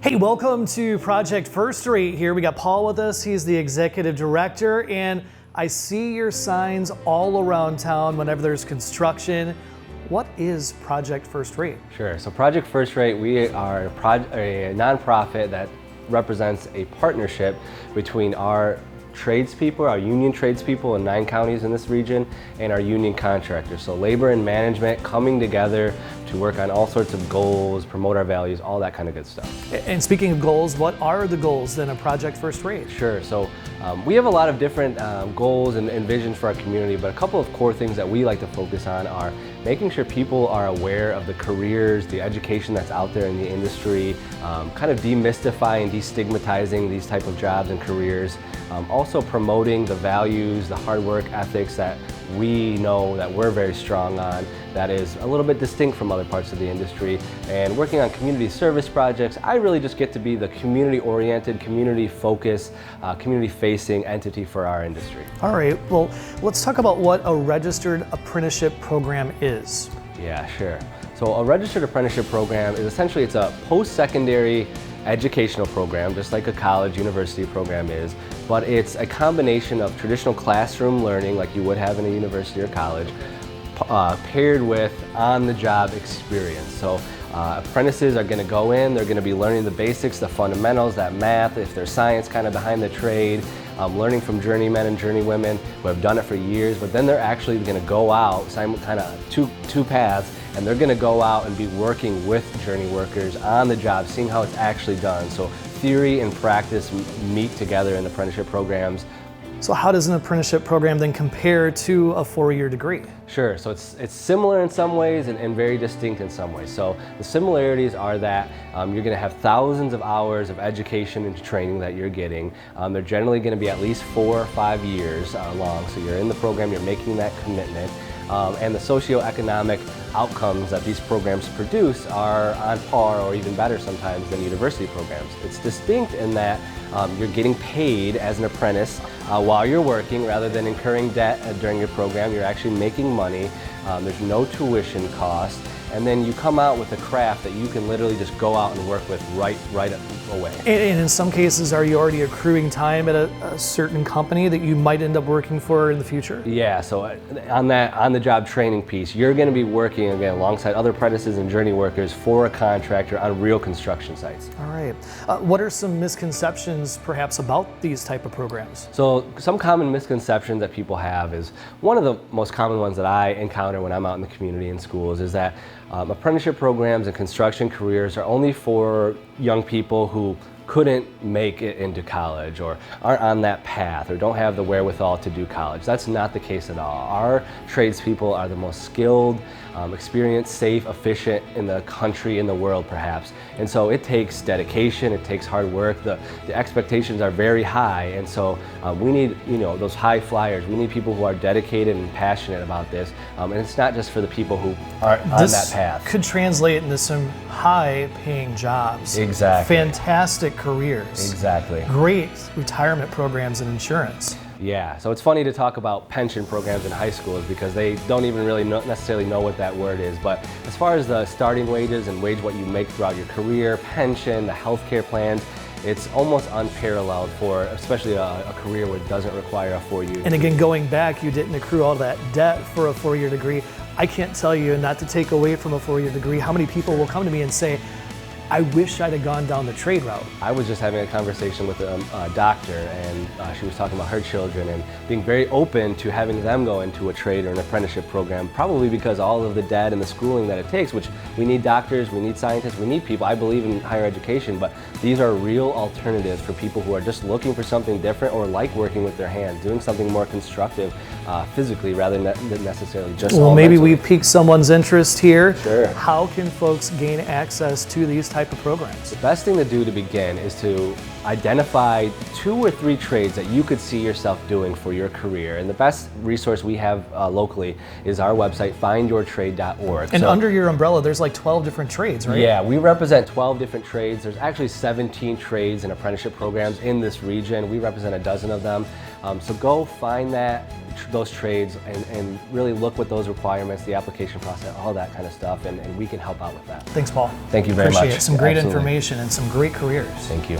Hey, welcome to Project First Rate here. We got Paul with us. He's the executive director, and I see your signs all around town whenever there's construction. What is Project First Rate? Sure. So Project First Rate, we are a nonprofit that represents a partnership between our tradespeople, our union tradespeople in 9 counties in this region, and our union contractors. So labor and management coming together to work on all sorts of goals, promote our values, all that kind of good stuff. And speaking of goals, what are the goals then of Project First Rate? Sure. So we have a lot of different goals and visions for our community, but a couple of core things that we like to focus on are making sure people are aware of the careers, the education that's out there in the industry, kind of demystifying, destigmatizing these type of jobs and careers. Also promoting the values, the hard work ethics that we know that we're very strong on, that is a little bit distinct from other parts of the industry, and working on community service projects. I really just get to be the community-oriented, community-focused, community-facing entity for our industry. All right, well, let's talk about what a registered apprenticeship program is. Yeah, sure. So a registered apprenticeship program is essentially, it's a post-secondary educational program, just like a college, university program is, but it's a combination of traditional classroom learning like you would have in a university or college, paired with on-the-job experience. So apprentices are going to go in, they're going to be learning the basics, the fundamentals, that math, if there's science kind of behind the trade, learning from journeymen and journeywomen who have done it for years, but then they're actually going to go out, kind of two paths, and they're going to go out and be working with journey workers on the job, seeing how it's actually done. So theory and practice meet together in apprenticeship programs. So how does an apprenticeship program then compare to a 4-year degree? Sure, so it's similar in some ways and very distinct in some ways. So the similarities are that you're going to have thousands of hours of education and training that you're getting. They're generally going to be at least 4 or 5 years long, so you're in the program, you're making that commitment. And the socioeconomic outcomes that these programs produce are on par or even better sometimes than university programs. It's distinct in that you're getting paid as an apprentice while you're working rather than incurring debt during your program. You're actually making money. There's no tuition cost. And then you come out with a craft that you can literally just go out and work with right away. And in some cases, are you already accruing time at a certain company that you might end up working for in the future? Yeah, so on the job training piece, you're going to be working again alongside other apprentices and journey workers for a contractor on real construction sites. All right. What are some misconceptions perhaps about these type of programs? So some common misconceptions that people have is, one of the most common ones that I encounter when I'm out in the community in schools is that apprenticeship programs and construction careers are only for young people who couldn't make it into college or aren't on that path or don't have the wherewithal to do college. That's not the case at all. Our tradespeople are the most skilled, experienced, safe, efficient in the country, in the world perhaps. And so it takes dedication, it takes hard work. The expectations are very high, and so we need those high flyers. We need people who are dedicated and passionate about this. And it's not just for the people who aren't on that path. This could translate into some high-paying jobs. Exactly. Fantastic careers. Exactly. Great retirement programs and insurance. Yeah, so it's funny to talk about pension programs in high schools because they don't even really necessarily know what that word is. But as far as the starting wages and what you make throughout your career, pension, the healthcare plans, it's almost unparalleled for especially a career where it doesn't require a 4-year degree. And again, going back, you didn't accrue all that debt for a 4-year degree. I can't tell you, not to take away from a 4-year degree, how many people will come to me and say, I wish I'd have gone down the trade route. I was just having a conversation with a doctor, and she was talking about her children and being very open to having them go into a trade or an apprenticeship program, probably because all of the debt and the schooling that it takes, which we need doctors, we need scientists, we need people. I believe in higher education, but these are real alternatives for people who are just looking for something different or like working with their hands, doing something more constructive physically rather than necessarily just Well, maybe we piqued someone's interest here. Sure. How can folks gain access to these type of programs? The best thing to do to begin is to identify 2 or 3 trades that you could see yourself doing for your career. And the best resource we have locally is our website, findyourtrade.org. And under your umbrella, there's like 12 different trades, right? Yeah, we represent 12 different trades. There's actually 17 trades and apprenticeship programs in this region. We represent a dozen of them. So go find those trades and really look with those requirements, the application process, all that kind of stuff, and we can help out with that. Thanks, Paul. Thank you very much. Appreciate it. Some great Absolutely. information and some great careers. Thank you.